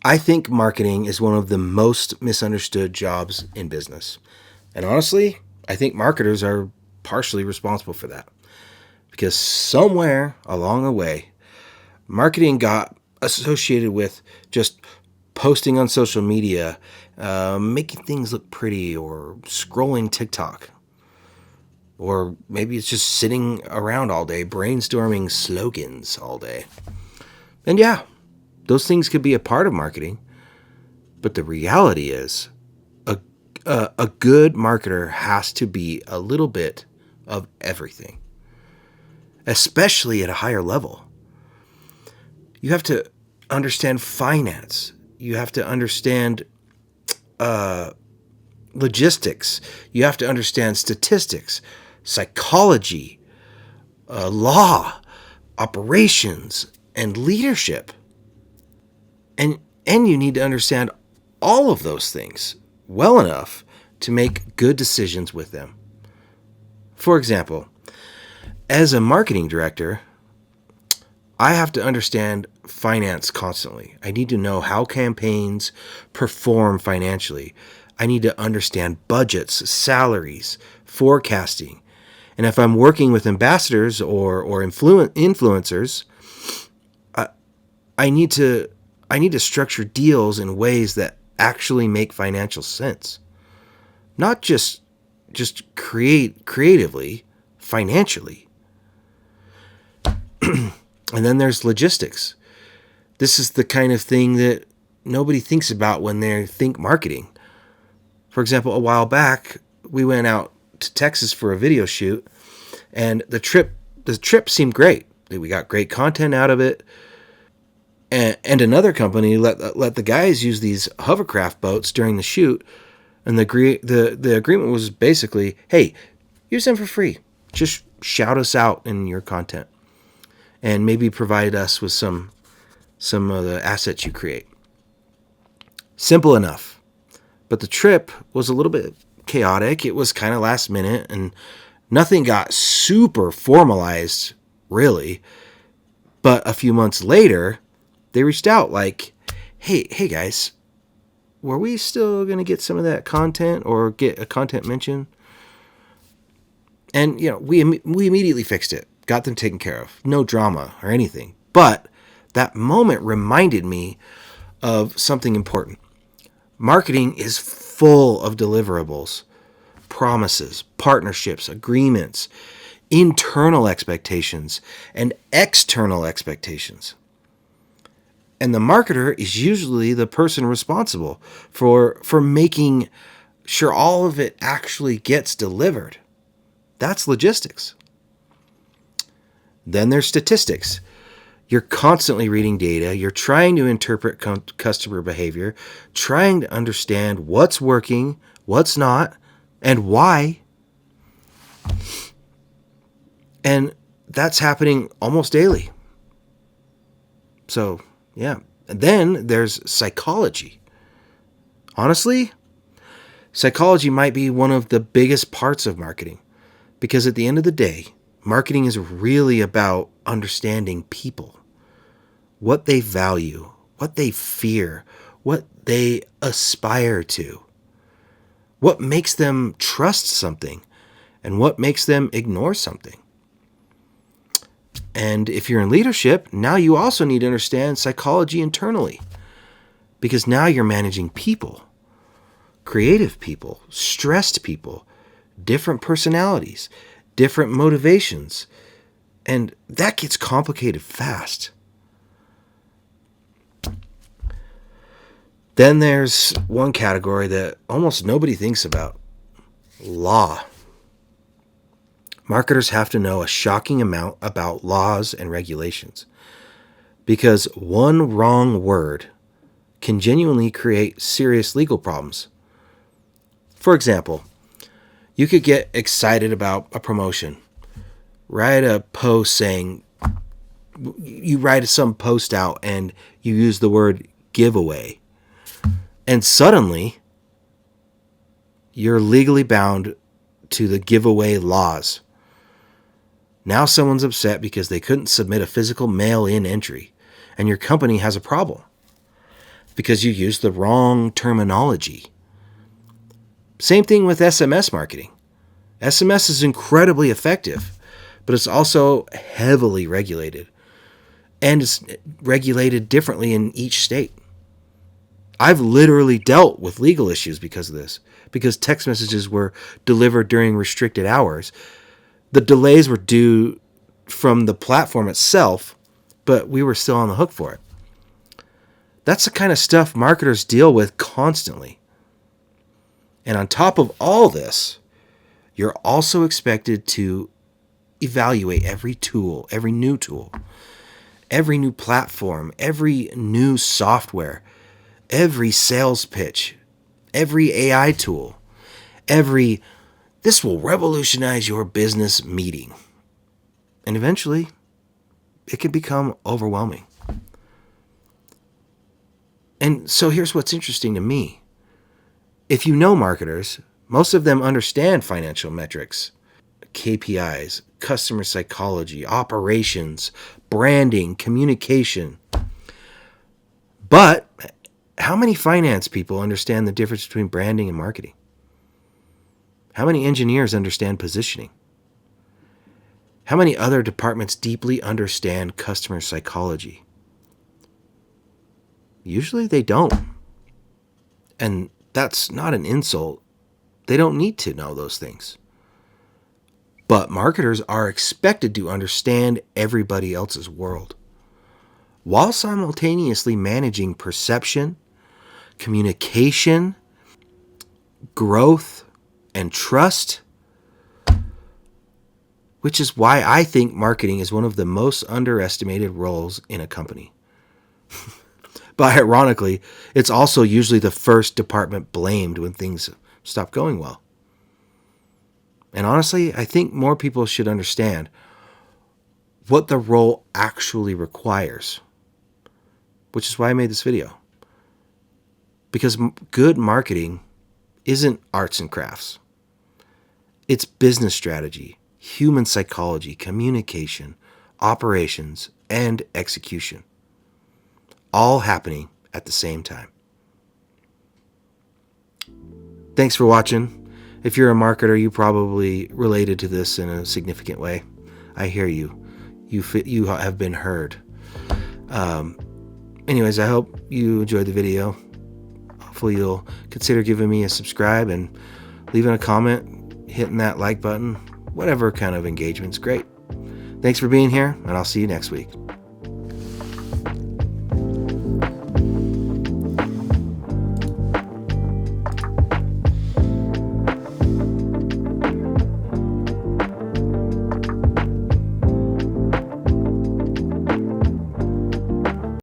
I think marketing is one of the most misunderstood jobs in business. And honestly, I think marketers are partially responsible for that. Because somewhere along the way, marketing got associated with just posting on social media, making things look pretty, or scrolling TikTok. Or maybe it's just sitting around all day, brainstorming slogans all day. And yeah, those things could be a part of marketing. But the reality is, a good marketer has to be a little bit of everything, especially at a higher level. You have to understand finance. You have to understand logistics. You have to understand statistics, psychology, law, operations, and leadership. And you need to understand all of those things well enough to make good decisions with them. For example, as a marketing director, I have to understand finance constantly. I need to know how campaigns perform financially. I need to understand budgets, salaries, forecasting. And if I'm working with ambassadors or influencers, I need to structure deals in ways that actually make financial sense. Not just creatively, financially. And then there's logistics. This is the kind of thing that nobody thinks about when they think marketing. For example, a while back, we went out to Texas for a video shoot, and the trip seemed great. We got great content out of it. And another company let the guys use these hovercraft boats during the shoot, and the agreement was basically, hey, use them for free. Just shout us out in your content, and maybe provide us with some of the assets you create. Simple enough. But the trip was a little bit chaotic. It was kind of last minute, and nothing got super formalized, really. But a few months later, they reached out like, hey guys, were we still going to get some of that content or get a content mention? And, we immediately fixed it, got them taken care of. No drama or anything. But that moment reminded me of something important. Marketing is full of deliverables, promises, partnerships, agreements, internal expectations, and external expectations. And the marketer is usually the person responsible for making sure all of it actually gets delivered. That's logistics. Then there's statistics. You're constantly reading data. You're trying to interpret customer behavior, trying to understand what's working, what's not, and why. And that's happening almost daily. So, yeah. And then there's psychology. Honestly, psychology might be one of the biggest parts of marketing, because at the end of the day, marketing is really about understanding people, what they value, what they fear, what they aspire to, what makes them trust something, and what makes them ignore something. And if you're in leadership, now you also need to understand psychology internally, because now you're managing people, creative people, stressed people, different personalities, different motivations, and that gets complicated fast. Then there's one category that almost nobody thinks about: law. Marketers have to know a shocking amount about laws and regulations, because one wrong word can genuinely create serious legal problems. For example, you could get excited about a promotion, write a post saying, you write some post out and you use the word giveaway, and suddenly you're legally bound to the giveaway laws. Now someone's upset because they couldn't submit a physical mail-in entry, and your company has a problem. because you use the wrong terminology. Same thing with SMS marketing. SMS is incredibly effective, but it's also heavily regulated. And it's regulated differently in each state. I've literally dealt with legal issues because of this, because text messages were delivered during restricted hours. The delays were due from the platform itself, but we were still on the hook for it. That's the kind of stuff marketers deal with constantly. And on top of all this, you're also expected to evaluate every tool, every new platform, every new software, every sales pitch, every AI tool, this will revolutionize your business meeting. And eventually, it can become overwhelming. And so here's what's interesting to me. If you know marketers, most of them understand financial metrics, KPIs, customer psychology, operations, branding, communication. But how many finance people understand the difference between branding and marketing? How many engineers understand positioning? How many other departments deeply understand customer psychology? Usually they don't. And that's not an insult. They don't need to know those things. But marketers are expected to understand everybody else's world, while simultaneously managing perception, communication, growth, and trust, which is why I think marketing is one of the most underestimated roles in a company. But ironically, it's also usually the first department blamed when things stop going well. And honestly, I think more people should understand what the role actually requires, which is why I made this video. Because good marketing isn't arts and crafts. It's business strategy, human psychology, communication, operations, and execution, all happening at the same time. Thanks for watching. If you're a marketer, you probably related to this in a significant way. I hear you. You have been heard. Anyways, I hope you enjoyed the video. Hopefully you'll consider giving me a subscribe and leaving a comment, hitting that like button, whatever kind of engagement's great. Thanks for being here, and I'll see you next week.